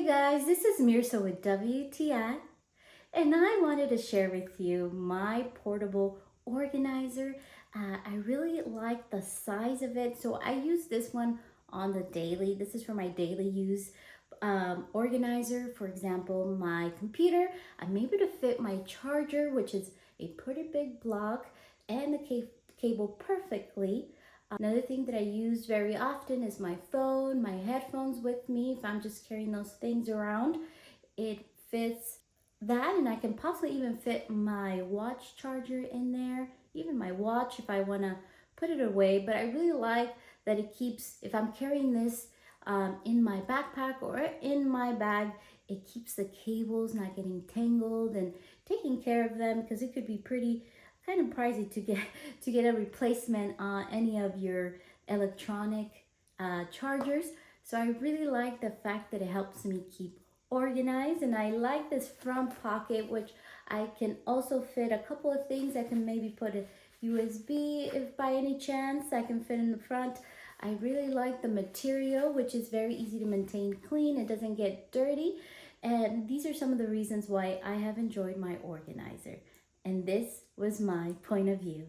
Hey guys, this is Mirsa with WTI, and I wanted to share with you my portable organizer. I really like the size of it, so I use this one on the daily. This is for my daily use organizer. For example, my computer, I'm able to fit my charger, which is a pretty big block, and the cable perfectly. Another thing that I use very often is my phone, my headphones with me. If I'm just carrying those things around, it fits that, and I can possibly even fit my watch charger in there, even my watch if I want to put it away. But I really like that it keeps, if I'm carrying this in my backpack or in my bag, it keeps the cables not getting tangled and taking care of them, because it could be pretty kind of pricey to get a replacement on any of your electronic chargers. So I really like the fact that it helps me keep organized, and I like this front pocket, which I can also fit a couple of things. I can maybe put a USB if by any chance I can fit in the front. I really like the material, which is very easy to maintain clean. It doesn't get dirty. And these are some of the reasons why I have enjoyed my organizer. And this was my point of view.